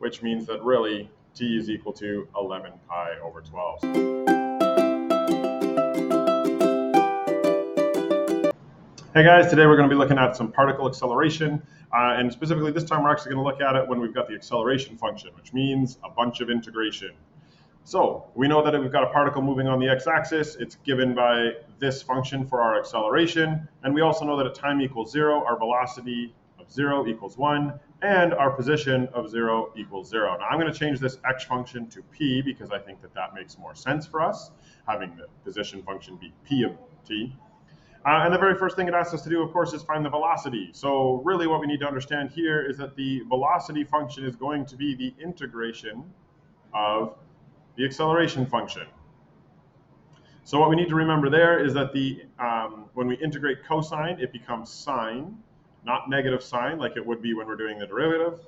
which means that really t is equal to 11 pi over 12. Hey guys, today we're going to be looking at some particle acceleration, and specifically this time we're actually going to look at it when we've got the acceleration function, which means a bunch of integration. So we know that if we've got a particle moving on the x-axis, it's given by this function for our acceleration, and we also know that at time equals 0, our velocity of 0 equals 1, and our position of 0 equals 0. Now I'm going to change this x function to p because I think that that makes more sense for us, having the position function be p of t. And the very first thing it asks us to do, of course, is find the velocity. So really what we need to understand here is that the velocity function is going to be the integration of the acceleration function. So what we need to remember there is that when we integrate cosine, it becomes sine, not negative sine like it would be when we're doing the derivative.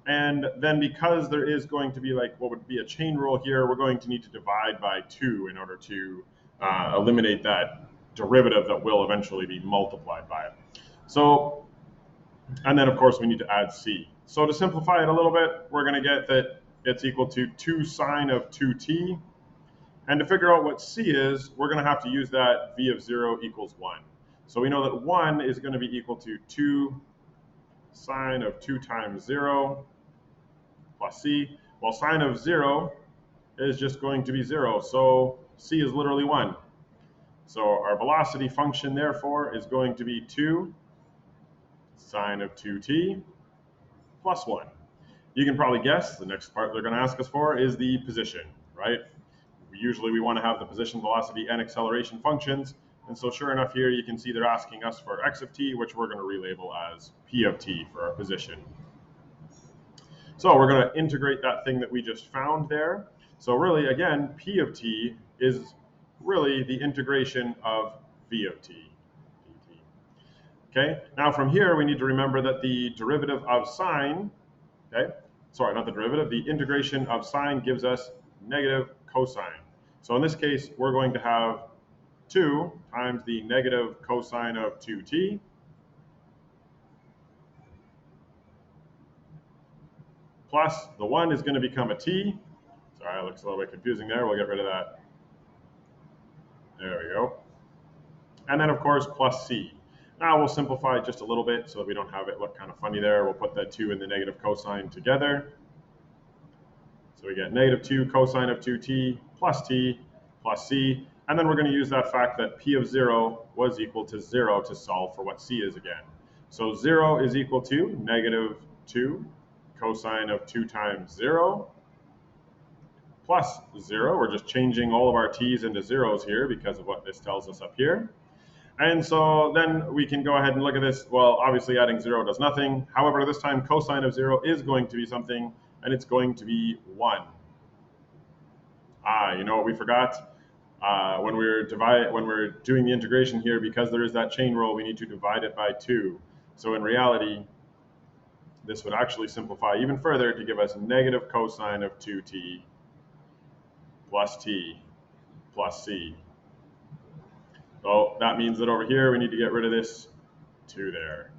And then because there is going to be like what would be a chain rule here, we're going to need to divide by 2 in order to eliminate that derivative that will eventually be multiplied by it. So, and then of course we need to add c. So to simplify it a little bit, we're going to get that it's equal to 2 sine of 2t. And to figure out what c is, we're going to have to use that v of 0 equals 1. So we know that 1 is going to be equal to 2 sine of 2 times 0 plus c. Well, sine of 0 is just going to be 0, so c is literally 1. So our velocity function, therefore, is going to be 2 sine of 2t plus 1. You can probably guess the next part they're going to ask us for is the position, right? Usually we want to have the position, velocity, and acceleration functions. And so sure enough here, you can see they're asking us for x of t, which we're going to relabel as p of t for our position. So we're going to integrate that thing that we just found there. So really, again, p of t is really the integration of v of t dt. Okay, now from here we need to remember that the derivative of sine, okay, sorry, not the derivative, the integration of sine gives us negative cosine. So in this case, we're going to have 2 times the negative cosine of 2t plus the 1 is going to become a t. Sorry, it looks a little bit confusing there. We'll get rid of that. There we go. And then, of course, plus c. Now we'll simplify it just a little bit so that we don't have it look kind of funny there. We'll put that 2 and the negative cosine together. So we get negative 2 cosine of 2t plus c. And then we're going to use that fact that p of 0 was equal to 0 to solve for what c is again. So 0 is equal to negative 2 cosine of 2 times 0 plus 0. We're just changing all of our t's into zeros here because of what this tells us up here. And so then we can go ahead and look at this. Well, obviously adding 0 does nothing. However, this time cosine of 0 is going to be something, and it's going to be 1. You know what we forgot? When we're doing the integration here, because there is that chain rule, we need to divide it by 2. So in reality, this would actually simplify even further to give us negative cosine of 2t plus t plus c. So that means that over here we need to get rid of this 2 there.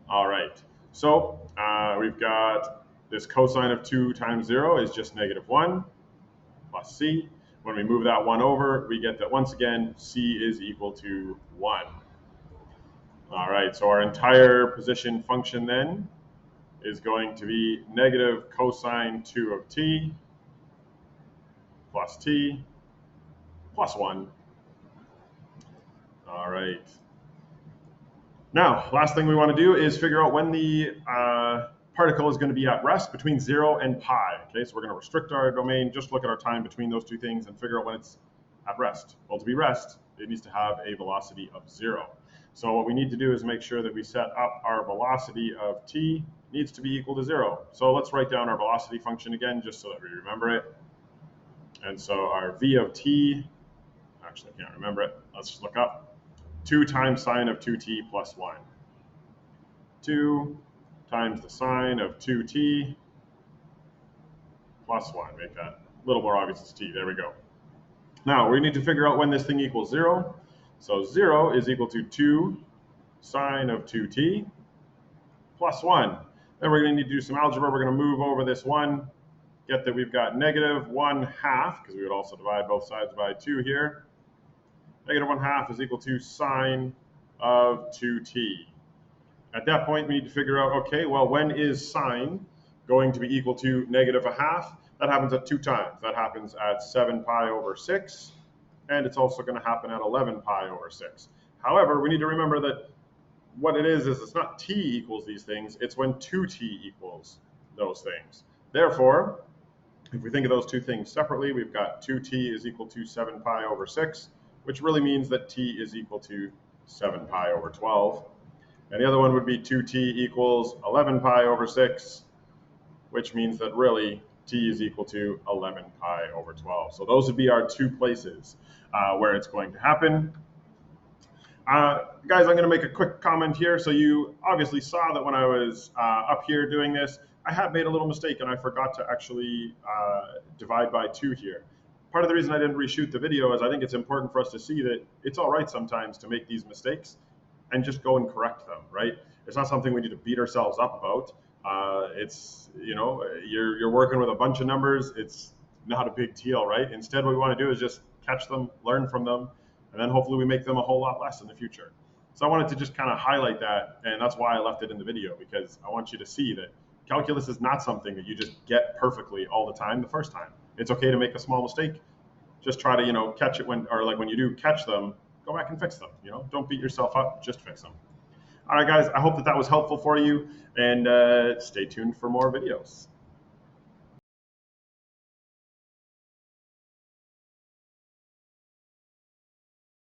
All right, so we've got this cosine of 2 times 0 is just negative 1 plus c. When we move that 1 over, we get that once again c is equal to 1. All right, so our entire position function then is going to be negative cosine 2 of t plus t plus 1. All right. Now, last thing we want to do is figure out when the particle is going to be at rest between 0 and pi. Okay, so we're going to restrict our domain, just look at our time between those two things and figure out when it's at rest. Well, to be rest, it needs to have a velocity of 0. So what we need to do is make sure that we set up our velocity of t needs to be equal to 0. So let's write down our velocity function again, just so that we remember it. And so our v of t, actually I can't remember it, let's just look up, 2 times sine of 2t plus 1. 2 times the sine of 2t plus 1. Make that a little more obvious as t. There we go. Now, we need to figure out when this thing equals 0. So 0 is equal to 2 sine of 2t plus 1. Then we're going to need to do some algebra. We're going to move over this 1, get that we've got negative 1/2, because we would also divide both sides by 2 here. Negative 1/2 is equal to sine of 2t. At that point, we need to figure out, okay, well, when is sine going to be equal to negative 1/2? That happens at 2 times. That happens at 7 pi over 6, and it's also going to happen at 11 pi over 6. However, we need to remember that what it is it's not t equals these things, it's when 2t equals those things. Therefore, if we think of those two things separately, we've got 2t is equal to 7 pi over 6, which really means that t is equal to 7 pi over 12. And the other one would be 2t equals 11 pi over 6, which means that really t is equal to 11 pi over 12. So those would be our 2 places where it's going to happen. Guys, I'm going to make a quick comment here. So you obviously saw that when I was up here doing this, I had made a little mistake and I forgot to actually divide by 2 here. Part of the reason I didn't reshoot the video is I think it's important for us to see that it's all right sometimes to make these mistakes and just go and correct them, right? It's not something we need to beat ourselves up about. It's, you know, you're working with a bunch of numbers. It's not a big deal, right? Instead, what we want to do is just catch them, learn from them, and then hopefully we make them a whole lot less in the future. So I wanted to just kind of highlight that, and that's why I left it in the video, because I want you to see that calculus is not something that you just get perfectly all the time the first time. It's okay to make a small mistake. Just try to, you know, catch it when you do catch them, go back and fix them. You know, don't beat yourself up, just fix them. All right, guys, I hope that was helpful for you, and stay tuned for more videos.